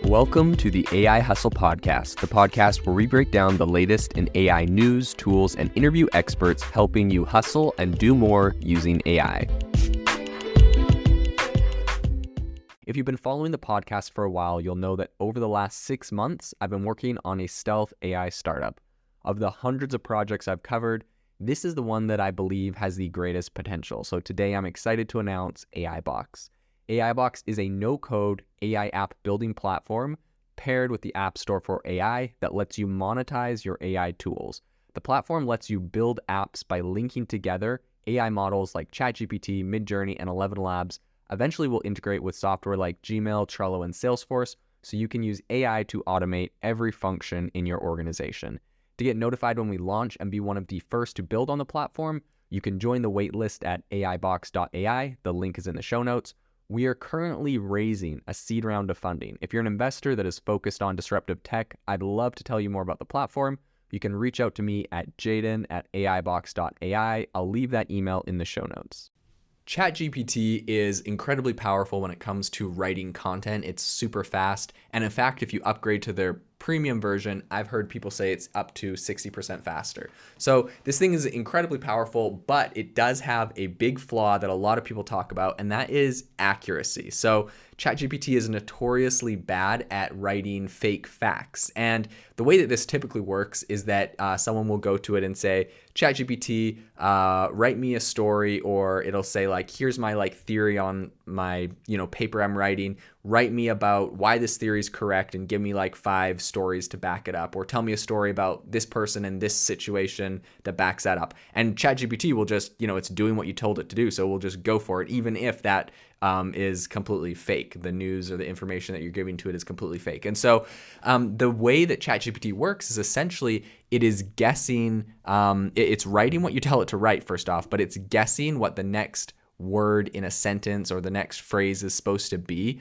Welcome to the AI Hustle Podcast, the podcast where we break down the latest in AI news, tools, and interview experts helping you hustle and do more using AI. If you've been following the podcast for a while, you'll know that over the last 6 months, I've been working on a stealth AI startup. Of the hundreds of projects I've covered, this is the one that I believe has the greatest potential. So today I'm excited to announce AIBox. AIBox is a no-code AI app building platform paired with the App Store for AI that lets you monetize your AI tools. The platform lets you build apps by linking together AI models like ChatGPT, Midjourney, and 11 Labs. Eventually will integrate with software like Gmail, Trello, and Salesforce, so you can use AI to automate every function in your organization. To get notified when we launch and be one of the first to build on the platform, you can join the waitlist at aibox.ai. The link is in the show notes. We are currently raising a seed round of funding. If you're an investor that is focused on disruptive tech, I'd love to tell you more about the platform. You can reach out to me at jaden@aibox.ai. I'll leave that email in the show notes. ChatGPT is incredibly powerful when it comes to writing content. It's super fast. And in fact, if you upgrade to their premium version, I've heard people say it's up to 60% faster. So this thing is incredibly powerful, but it does have a big flaw that a lot of people talk about, and that is accuracy. So ChatGPT is notoriously bad at writing fake facts. And the way that this typically works is that someone will go to it and say, ChatGPT, write me a story, or it'll say like, here's my theory on my paper I'm writing. Write me about why this theory is correct and give me 5 stories to back it up, or tell me a story about this person in this situation that backs that up. And ChatGPT will just, it's doing what you told it to do. So we'll just go for it, even if that is completely fake. The news or the information that you're giving to it is completely fake. And so the way that ChatGPT works is essentially it is guessing, it's writing what you tell it to write first off, but it's guessing what the next word in a sentence or the next phrase is supposed to be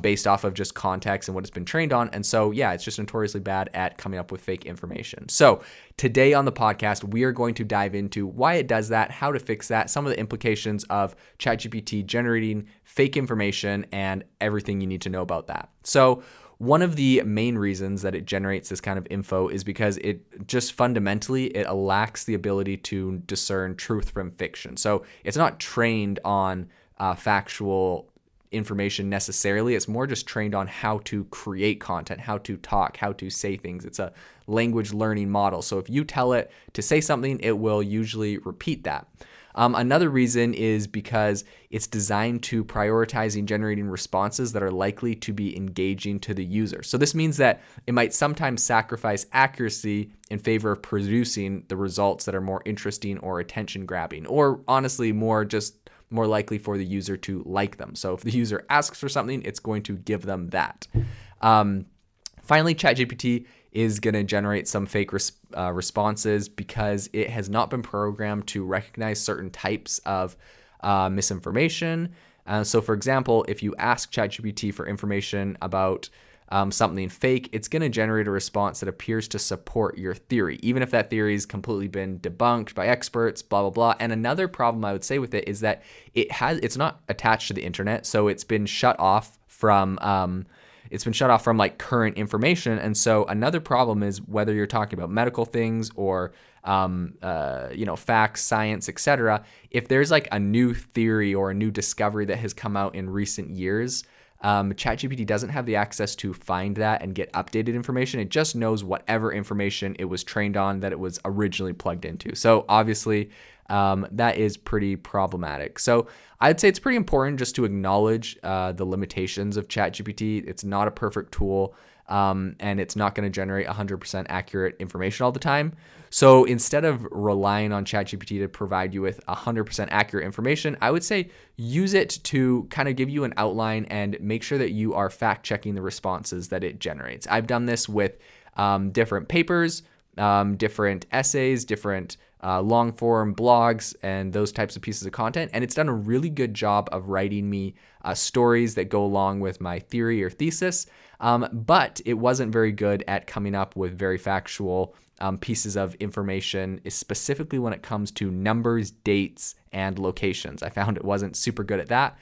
based off of just context and what it's been trained on. And so, yeah, it's just notoriously bad at coming up with fake information. So today on the podcast, we are going to dive into why it does that, how to fix that, some of the implications of ChatGPT generating fake information, and everything you need to know about that. So one of the main reasons that it generates this kind of info is because it just fundamentally, it lacks the ability to discern truth from fiction. So it's not trained on factual information necessarily. It's more just trained on how to create content, how to talk, how to say things. It's a language learning model. So if you tell it to say something, it will usually repeat that. Another reason is because it's designed to prioritize in generating responses that are likely to be engaging to the user. So this means that it might sometimes sacrifice accuracy in favor of producing the results that are more interesting or attention grabbing, or honestly more likely for the user to like them. So if the user asks for something, it's going to give them that. Finally, ChatGPT is going to generate some fake responses because it has not been programmed to recognize certain types of misinformation. So for example, if you ask ChatGPT for information about something fake, it's going to generate a response that appears to support your theory, even if that theory has completely been debunked by experts, blah, blah, blah. And another problem I would say with it is that it's not attached to the internet, so it's been shut off from current information. And so another problem is whether you're talking about medical things or facts, science, etc. If there's a new theory or a new discovery that has come out in recent years, ChatGPT doesn't have the access to find that and get updated information. It just knows whatever information it was trained on that it was originally plugged into. So obviously, that is pretty problematic. So I'd say it's pretty important just to acknowledge the limitations of ChatGPT. It's not a perfect tool, and it's not going to generate 100% accurate information all the time. So instead of relying on ChatGPT to provide you with 100% accurate information, I would say use it to kind of give you an outline and make sure that you are fact-checking the responses that it generates. I've done this with different papers, different essays, different long form blogs, and those types of pieces of content. And it's done a really good job of writing me stories that go along with my theory or thesis. But it wasn't very good at coming up with very factual pieces of information, specifically when it comes to numbers, dates, and locations. I found it wasn't super good at that.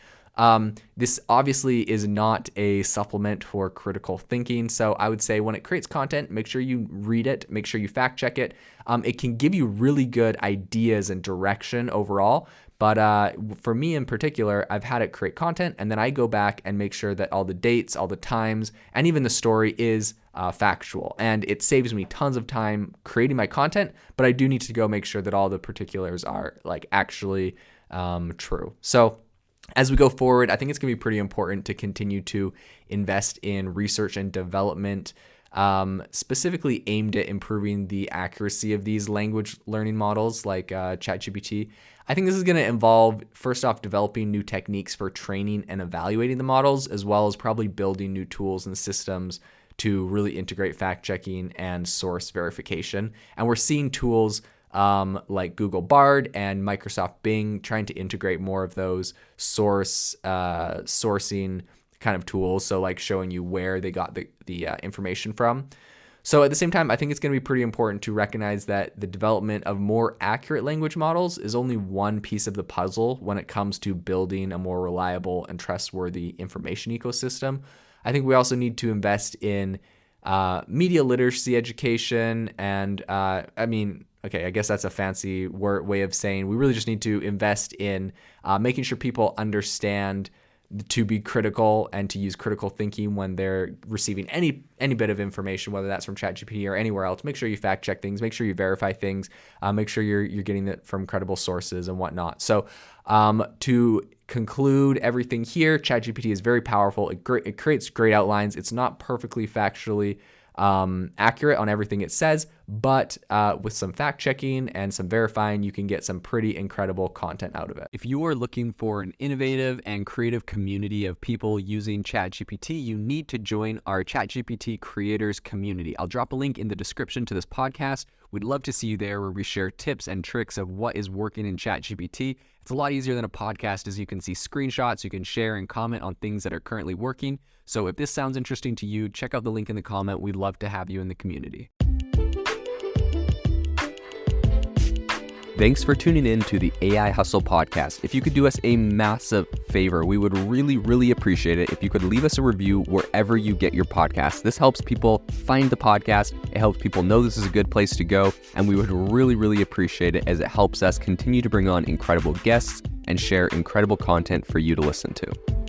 This obviously is not a supplement for critical thinking. So I would say when it creates content, make sure you read it, make sure you fact check it. It can give you really good ideas and direction overall. But for me in particular, I've had it create content, and then I go back and make sure that all the dates, all the times, and even the story is factual. And it saves me tons of time creating my content, but I do need to go make sure that all the particulars are like actually true. So as we go forward, I think it's going to be pretty important to continue to invest in research and development, specifically aimed at improving the accuracy of these language learning models like ChatGPT. I think this is going to involve, first off, developing new techniques for training and evaluating the models, as well as probably building new tools and systems to really integrate fact-checking and source verification. And we're seeing tools like Google Bard and Microsoft Bing trying to integrate more of those sourcing kind of tools. So like showing you where they got the information from. So at the same time, I think it's going to be pretty important to recognize that the development of more accurate language models is only one piece of the puzzle when it comes to building a more reliable and trustworthy information ecosystem. I think we also need to invest in media literacy education. And I guess that's a fancy way of saying we really just need to invest in making sure people understand to be critical and to use critical thinking when they're receiving any bit of information, whether that's from ChatGPT or anywhere else. Make sure you fact check things, make sure you verify things, make sure you're getting it from credible sources and whatnot. So to conclude everything here, ChatGPT is very powerful. It creates great outlines. It's not perfectly factually accurate on everything it says, but with some fact checking and some verifying, you can get some pretty incredible content out of it. If you are looking for an innovative and creative community of people using ChatGPT, you need to join our ChatGPT creators community. I'll drop a link in the description to this podcast. We'd love to see you there, where we share tips and tricks of what is working in ChatGPT. It's a lot easier than a podcast, as you can see screenshots, you can share and comment on things that are currently working. So if this sounds interesting to you, check out the link in the comment. We'd love to have you in the community. Thanks for tuning in to the AI Hustle podcast. If you could do us a massive favor, we would really, really appreciate it if you could leave us a review wherever you get your podcasts. This helps people find the podcast. It helps people know this is a good place to go. And we would really, really appreciate it, as it helps us continue to bring on incredible guests and share incredible content for you to listen to.